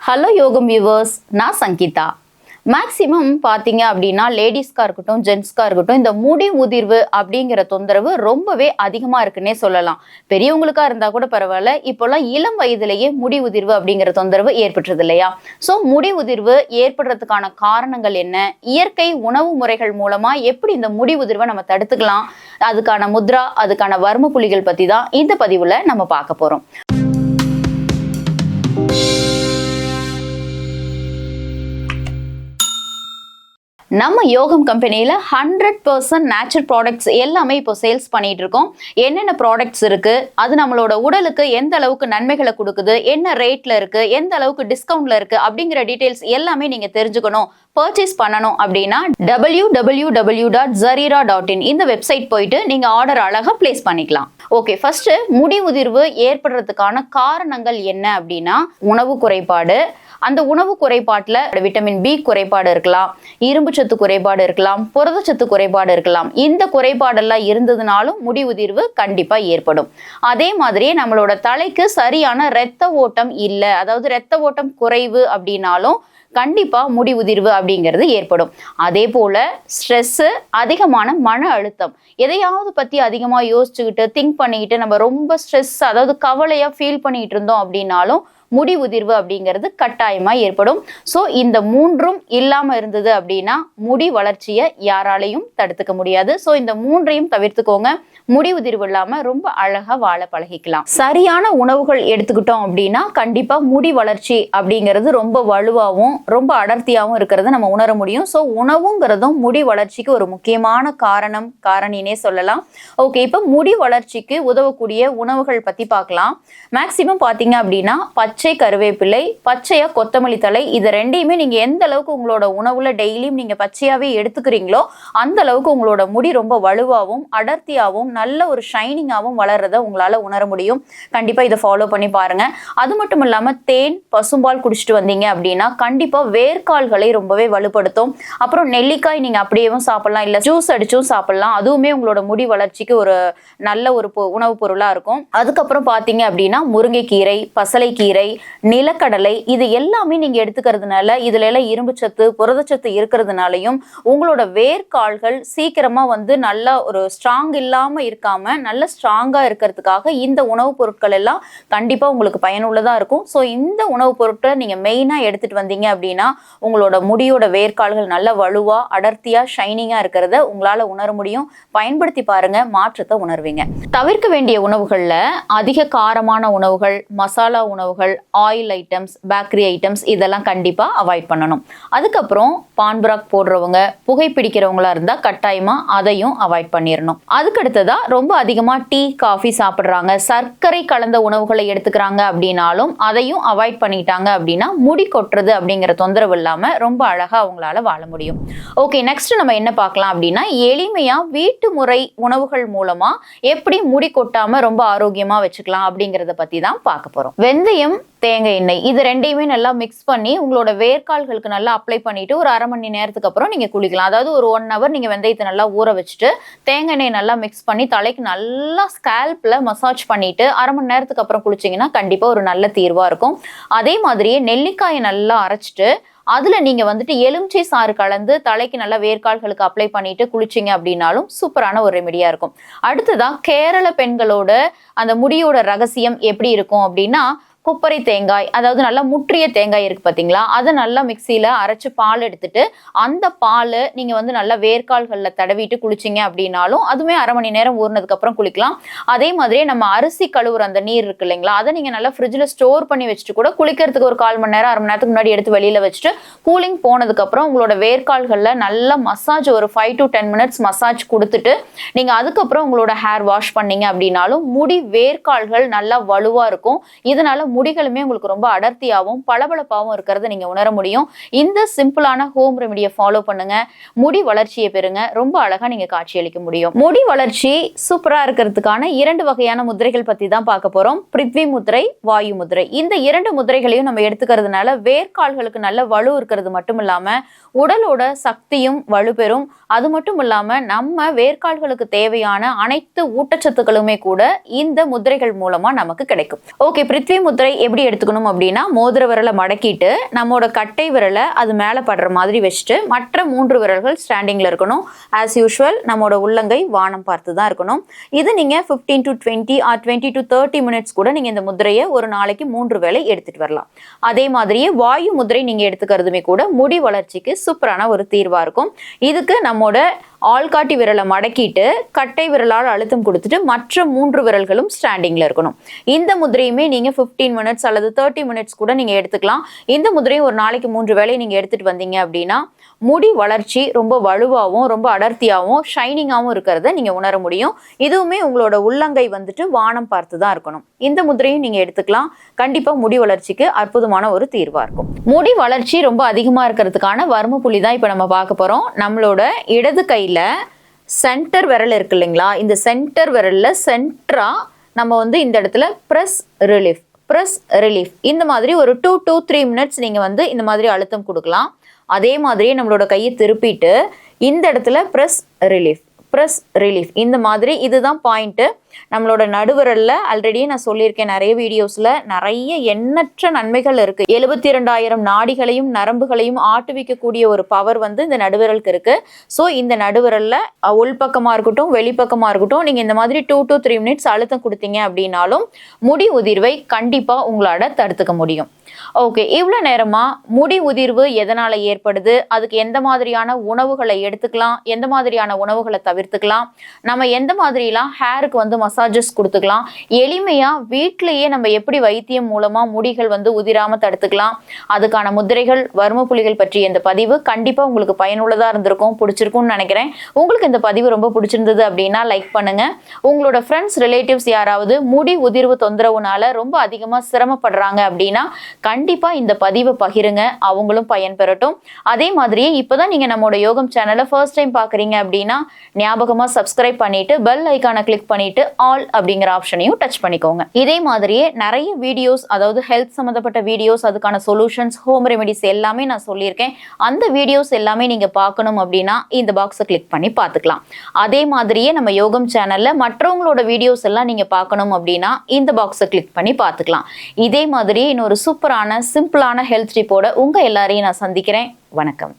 Hello யோகம் viewers, நான் Sangeetha. Maximum பார்த்தீங்க அப்படின்னா லேடிஸ்க்காக இருக்கட்டும், ஜென்ட்ஸ்க்காக இருக்கட்டும், இந்த முடி உதிர்வு அப்படிங்கிற தொந்தரவு ரொம்பவே அதிகமாக இருக்குன்னே சொல்லலாம். பெரியவங்களுக்காக இருந்தால் கூட பரவாயில்ல, இப்போல்லாம் இளம் வயதிலேயே முடி உதிர்வு அப்படிங்கிற தொந்தரவு ஏற்பட்டுறது இல்லையா? ஸோ முடி உதிர்வு ஏற்படுறதுக்கான காரணங்கள் என்ன, இயற்கை உணவு முறைகள் மூலமாக எப்படி இந்த முடி உதிர்வை நம்ம தடுத்துக்கலாம், அதுக்கான முத்ரா, அதுக்கான வர்ம புள்ளிகள் பற்றி தான் இந்த பதிவில் நம்ம பார்க்க போகிறோம். நம்ம யோகம் கம்பெனியில் 100% நேச்சுரல் ப்ராடக்ட்ஸ் எல்லாமே இப்போ சேல்ஸ் பண்ணிட்டு இருக்கோம். என்னென்ன ப்ராடக்ட்ஸ் இருக்கு, அது நம்மளோட உடலுக்கு எந்த அளவுக்கு நன்மைகளை கொடுக்குது, என்ன ரேட்ல இருக்கு, எந்த அளவுக்கு டிஸ்கவுண்ட்ல இருக்கு அப்படிங்கிற டீடைல்ஸ் எல்லாமே நீங்க தெரிஞ்சுக்கணும், பர்ச்சேஸ் பண்ணணும் அப்படின்னா www.zarira.in இந்த வெப்சைட் போயிட்டு நீங்க ஆர்டர் அழகா பிளேஸ் பண்ணிக்கலாம். ஓகே, ஃபர்ஸ்ட் முடி உதிர்வு ஏற்படுறதுக்கான காரணங்கள் என்ன அப்படின்னா, உணவு குறைபாடு. அந்த உணவு குறைபாட்டில் விட்டமின் பி குறைபாடு இருக்கலாம், இரும்பு சத்து குறைபாடு இருக்கலாம், புரதச்சத்து குறைபாடு இருக்கலாம். இந்த குறைபாடெல்லாம் இருந்ததுனாலும் முடி உதிர்வு கண்டிப்பா ஏற்படும். அதே மாதிரியே நம்மளோட தலைக்கு சரியான இரத்த ஓட்டம் இல்லை, அதாவது இரத்த ஓட்டம் குறைவு அப்படின்னாலும் கண்டிப்பா முடி உதிர்வு அப்படிங்கிறது ஏற்படும். அதே போல ஸ்ட்ரெஸ், அதிகமான மன அழுத்தம், எதையாவது பத்தி அதிகமா யோசிச்சுக்கிட்டு திங்க் பண்ணிக்கிட்டு நம்ம ரொம்ப ஸ்ட்ரெஸ், அதாவது கவலையா ஃபீல் பண்ணிட்டு இருந்தோம் அப்படின்னாலும் முடி உதிர்வு அப்படிங்கிறது கட்டாயமா ஏற்படும். ஸோ இந்த மூன்றும் இல்லாம இருந்தது அப்படின்னா முடி வளர்ச்சியை யாராலையும் தடுத்துக்க முடியாது. ஸோ இந்த மூன்றையும் தவிர்த்துக்கோங்க, முடி உதிர்வு இல்லாம ரொம்ப அழகா வாழ பழகிக்கலாம். சரியான உணவுகள் எடுத்துக்கிட்டோம் அப்படின்னா கண்டிப்பா முடி வளர்ச்சி அப்படிங்கிறது ரொம்ப வலுவாகவும் ரொம்ப அடர்த்தியாகவும் இருக்கிறத நம்ம உணர முடியும். ஸோ உணவுங்கிறதும் முடி வளர்ச்சிக்கு ஒரு முக்கியமான காரணினே சொல்லலாம். ஓகே, இப்போ முடி வளர்ச்சிக்கு உதவக்கூடிய உணவுகள் பத்தி பார்க்கலாம். மேக்சிமம் பாத்தீங்க அப்படின்னா பச்சை கருவேப்பிலை, பச்சையா கொத்தமல்லி தழை, இது ரெண்டையுமே நீங்க எந்த அளவுக்கு உங்களோட உணவுல டெய்லியும் நீங்க பச்சையாவே எடுத்துக்கிறீங்களோ அந்த அளவுக்கு உங்களோட முடி ரொம்ப வலுவாகவும் அடர்த்தியாகவும் நல்ல ஒரு ஷைனிங்காகவும் வளர்றத உங்களால உணர முடியும். கண்டிப்பா இதை ஃபாலோ பண்ணி பாருங்க. அது மட்டும் இல்லாம தேன், பசும்பால் குடிச்சிட்டு வந்தீங்க அப்படின்னா கண்டிப்பா வேர்க்கால்களை ரொம்பவே வலுப்படுத்தும். அப்புறம் நெல்லிக்காய் நீங்க அப்படியேவும் சாப்பிடலாம், இல்ல ஜூஸ் அடிச்சும் சாப்பிடலாம். அதுவுமே உங்களோட முடி வளர்ச்சிக்கு ஒரு நல்ல ஒரு உணவுப் பொருளா இருக்கும். அதுக்கப்புறம் பாத்தீங்க அப்படின்னா முருங்கைக்கீரை, பசலைக்கீரை, நிலக்கடலை, இது எல்லாமே நீங்க எடுத்துக்கிறதுனால இதுல எல்லாம் இரும்பு சத்து, புரதச்சத்து இருக்கிறதுனாலையும் உங்களோட வேர்க்கால்கள் சீக்கிரமா நல்ல ஒரு ஸ்ட்ராங் இல்லாம இருக்காம நல்ல ஸ்ட்ராங்கா இருக்கிறதுக்காக இந்த உணவுப் பொருட்கள் எல்லாம் கண்டிப்பா உங்களுக்கு பயனுள்ளதா இருக்கும். ஸோ இந்த உணவுப் பொருட்களை நீங்க மெயினா எடுத்துட்டு வந்தீங்க அப்படின்னா உங்களோட முடியோட வேர்க்கால்கள் நல்ல வலுவா அடர்த்தியா ஷைனிங்கா இருக்கிறத உங்களால உணர முடியும். பயன்படுத்தி பாருங்க, மாற்றத்தை உணர்வீங்க. தவிர்க்க வேண்டிய உணவுகள்ல அதிக காரமான உணவுகள், மசாலா உணவுகள், ஆயில் ஐட்டம்ஸ், பேக்கரி ஐட்டம்ஸ் இதெல்லாம் கண்டிப்பா அவாய்ட் பண்ணணும். அதுக்கப்புறம் பான்பராக் போடுறவங்க, புகைப்பிடிக்கிறவங்களா இருந்தா கட்டாயமா அதையும் அவாய்ட் பண்ணிடணும். அதுக்கடுத்ததா ரொம்ப அதிகமா டீ, காஃபி சாப்பிடுறாங்க, சர்க்கரை கலந்த உணவுகளை எடுத்துக்கிறாங்க அப்படின்னாலும் அதையும் அவாய்ட் பண்ணிட்டாங்க அப்படின்னா முடி கொட்டுறது அப்படிங்கிற தொந்தரவு இல்லாம ரொம்ப அழகா அவங்களால வாழ முடியும். ஓகே, நெக்ஸ்ட் நம்ம என்ன பார்க்கலாம் அப்படின்னா, எளிமையா வீட்டு முறை உணவுகள் மூலமா எப்படி முடி கொட்டாம ரொம்ப ஆரோக்கியமா வச்சுக்கலாம் அப்படிங்கறத பத்தி தான் பார்க்க போறோம். வெந்தயம், தேங்காய் எண்ணெய், இது ரெண்டையுமே நல்லா மிக்ஸ் பண்ணி உங்களோட வேர்க்கால்களுக்கு நல்லா அப்ளை பண்ணிட்டு ஒரு அரை மணி நேரத்துக்கு அப்புறம் நீங்க குளிக்கலாம். அதாவது ஒரு 1 hour நீங்க வெந்தயத்தை நல்லா ஊற வச்சுட்டு தேங்காய் எண்ணெய் நல்லா மிக்ஸ் பண்ணி தலைக்கு நல்லா ஸ்கேல்ப்ல மசாஜ் பண்ணிட்டு அரை மணி நேரத்துக்கு அப்புறம் குளிச்சிங்கன்னா கண்டிப்பா ஒரு நல்ல தீர்வா இருக்கும். அதே மாதிரியே நெல்லிக்காயை நல்லா அரைச்சிட்டு அதுல நீங்க எலுமிச்சை சாறு கலந்து தலைக்கு நல்லா வேர்க்கால்களுக்கு அப்ளை பண்ணிட்டு குளிச்சிங்க அப்படின்னாலும் சூப்பரான ஒரு ரெமெடியா இருக்கும். அடுத்ததான் கேரள பெண்களோட அந்த முடியோட ரகசியம் எப்படி இருக்கும் அப்படின்னா, கொப்பரை தேங்காய், அதாவது நல்லா முற்றிய தேங்காய் இருக்கு பாத்தீங்களா, அதை நல்லா மிக்சியில அரைச்சு பால் எடுத்துட்டு அந்த பால் நீங்க நல்லா வேர்க்கால்கள்ல தடவிட்டு குளிச்சிங்க அப்படின்னாலும் அதுவுமே அரை மணி நேரம் ஊறினதுக்கு அப்புறம் குளிக்கலாம். அதே மாதிரியே நம்ம அரிசி கழுவுற அந்த நீர் இருக்கு இல்லைங்களா, அதை நீங்க நல்லா ஃப்ரிட்ஜ்ல ஸ்டோர் பண்ணி வச்சுட்டு கூட குளிக்கிறதுக்கு ஒரு 1/4 மணி நேரம், அரை மணி நேரத்துக்கு முன்னாடி எடுத்து வெளியில வச்சுட்டு கூலிங் போனதுக்கு அப்புறம் உங்களோட வேர்க்கால்கள்ல நல்லா மசாஜ் ஒரு 5 to 10 minutes மசாஜ் கொடுத்துட்டு நீங்க அதுக்கப்புறம் உங்களோட ஹேர் வாஷ் பண்ணீங்க அப்படின்னாலும் முடி வேர்க்கால்கள் நல்லா வலுவா இருக்கும். இதனால முடிகளுமே உங்களுக்கு ரொம்ப அடர்த்தியாகவும் பளபளப்பாகவும் இருக்கிறத நீங்க உணர முடியும். இந்த சிம்பிளான ஹோம் ரெமெடியை ஃபாலோ பண்ணுங்க, முடி வளர்ச்சியை பெறுங்க, ரொம்ப அழகா நீங்க காட்சியளிக்க முடியும். முடி வளர்ச்சி சூப்பரா இருக்கிறதுக்கான 2 வகையான முதிரைகள் பத்தி தான் பார்க்க போறோம். பிருத்வி முதிரை, வாயு முதிரை. இந்த 2 முதிரைகளையும் நம்ம எடுத்துக்கிறதுனால வேர்க்கால்களுக்கு நல்ல வலு இருக்கிறது மட்டும் இல்லாம உடலோட சக்தியும் வலுப்பெறும். அது மட்டும் இல்லாம நம்ம வேர்க்கால்களுக்கு தேவையான அனைத்து ஊட்டச்சத்துக்களுமே கூட இந்த முதிரைகள் மூலமா நமக்கு கிடைக்கும். ஓகே, பிருத்வி முதிரை முதிரை எப்படி எடுத்துக்கணும் அப்படின்னா, மோதிர விரலை மடக்கிட்டு நம்மோட கட்டை விரலை அது மேலே படுற மாதிரி வச்சுட்டு மற்ற 3 விரல்கள் ஸ்டாண்டிங்கில் இருக்கணும். ஆஸ் யூஷுவல் நம்மோட உள்ளங்கை வானம் பார்த்து தான் இருக்கணும். இது நீங்கள் 15 to 20 or 20 to 30 மினிட்ஸ் கூட நீங்கள் இந்த முதிரையை ஒரு நாளைக்கு 3 வேளை எடுத்துகிட்டு வரலாம். அதே மாதிரியே வாயு முதிரை நீங்கள் எடுத்துக்கிறதுமே கூட முடி வளர்ச்சிக்கு சூப்பரான ஒரு தீர்வாக இருக்கும். இதுக்கு நம்மோட ஆள்காட்டி விரலை மடக்கிட்டு கட்டை விரலால் அழுத்தம் கொடுத்துட்டு மற்ற 3 விரல்களும் ஸ்டாண்டிங்ல இருக்கணும். இந்த முதிரையுமே நீங்க 15 மினிட்ஸ் அல்லது 30 மினிட்ஸ் கூட நீங்க எடுத்துக்கலாம். இந்த முதிரையும் ஒரு நாளைக்கு 3 வேளை நீங்க எடுத்துட்டு வந்தீங்க அப்படின்னா முடி வளர்ச்சி ரொம்ப வலுவாகவும் ரொம்ப அடர்த்தியாகவும் ஷைனிங்காகவும் இருக்கிறத நீங்க உணர முடியும். இதுவுமே உங்களோட உள்ளங்கை வந்துட்டு வானம் பார்த்து தான் இருக்கணும். இந்த முதிரையும் நீங்க எடுத்துக்கலாம். கண்டிப்பா முடி வளர்ச்சிக்கு அற்புதமான ஒரு தீர்வா இருக்கும். முடி வளர்ச்சி ரொம்ப அதிகமா இருக்கிறதுக்கான வர்ம புள்ளி தான் இப்ப நம்ம பார்க்க போறோம். நம்மளோட இடது கையில சென்டர் விரல் இருக்கு இல்லைங்களா, இந்த சென்டர் விரல்ல சென்டரா நம்ம வந்து இந்த இடத்துல பிரஸ் ரிலீஃப் இந்த மாதிரி ஒரு 2 to 3 மினிட்ஸ் நீங்க வந்து இந்த மாதிரி அழுத்தம் கொடுக்கலாம். அதே மாதிரியே நம்மளோட கையை திருப்பிட்டு இந்த இடத்துல பிரஸ் ரிலீஃப் இந்த மாதிரி, இதுதான் பாயிண்ட். நம்மளோட நடுவிரல்ல ஆல்ரெடி நான் சொல்லியிருக்கேன் நிறைய வீடியோஸ்ல, நிறைய எண்ணற்ற நன்மைகள் இருக்கு. 72,000 நாடிகளையும் நரம்புகளையும் ஆட்டுவிக்கக்கூடிய ஒரு பவர் வந்து இந்த நடுவிரலுக்கு இருக்கு. ஸோ இந்த நடுவிரல்ல உள்பக்கமா இருக்கட்டும் வெளிப்பக்கமா இருக்கட்டும் நீங்க இந்த மாதிரி 2 to 3 மினிட்ஸ் அழுத்தம் கொடுத்தீங்க அப்படின்னாலும் முடி உதிர்வை கண்டிப்பா உங்களால தடுத்துக்க முடியும். ஓகே, இவ்வளோ நேரமா முடி உதிர்வு எதனால ஏற்படுது, அதுக்கு எந்த மாதிரியான உணவுகளை எடுத்துக்கலாம், எந்த மாதிரியான உணவுகளை தவிர்த்துக்கலாம், நம்ம எந்த மாதிரிலாம் ஹேருக்கு வந்து மசாஜஸ் கொடுத்துக்கலாம், எளிமையா வீட்டிலேயே நம்ம எப்படி வைத்தியம் மூலமா முடிகள் வந்து உதிராம தடுத்துக்கலாம், அதுக்கான முதிரைகள் வர்ம புள்ளிகள் பற்றிய இந்த பதிவு கண்டிப்பா உங்களுக்கு பயனுள்ளதா இருந்திருக்கும், பிடிச்சிருக்கும்னு நினைக்கிறேன். உங்களுக்கு இந்த பதிவு ரொம்ப பிடிச்சிருந்தது அப்படின்னா லைக் பண்ணுங்க. உங்களோட ஃப்ரெண்ட்ஸ் ரிலேட்டிவ்ஸ் யாராவது முடி உதிர்வு தொந்தரவுனால ரொம்ப அதிகமா சிரமப்படுறாங்க அப்படின்னா கண்டிப்பா இந்த பதிவை பகிருங்க, அவங்களும் பயன்பெறட்டும். அதே மாதிரியே இப்பதான் நீங்க நம்மளோட யோகம் சேனலை ஃபர்ஸ்ட் டைம் பாக்குறீங்க அப்படின்னா ஞாபகமா சப்ஸ்கிரைப் பண்ணிட்டு பெல் ஐக்கானை கிளிக் பண்ணிட்டு ஆல் அப்படிங்கிற ஆப்ஷனையும் டச் பண்ணிக்கோங்க. இதே மாதிரியே நிறைய வீடியோஸ், அதாவது ஹெல்த் சம்பந்தப்பட்ட வீடியோஸ், அதுக்கான சொல்யூஷன்ஸ், ஹோம் ரெமெடிஸ் எல்லாமே நான் சொல்லியிருக்கேன். அந்த வீடியோஸ் எல்லாமே நீங்க பார்க்கணும் அப்படின்னா இந்த பாக்ஸை கிளிக் பண்ணி பார்த்துக்கலாம். அதே மாதிரியே நம்ம யோகம் சேனல்ல மற்றவங்களோட வீடியோஸ் எல்லாம் நீங்க பார்க்கணும் அப்படின்னா இந்த பாக்ஸை கிளிக் பண்ணி பார்த்துக்கலாம். இதே மாதிரி இன்னொரு சூப்பரான சிம்பிளான ஹெல்த் டிப்போட உங்க எல்லாரையும் நான் சந்திக்கிறேன். வணக்கம்.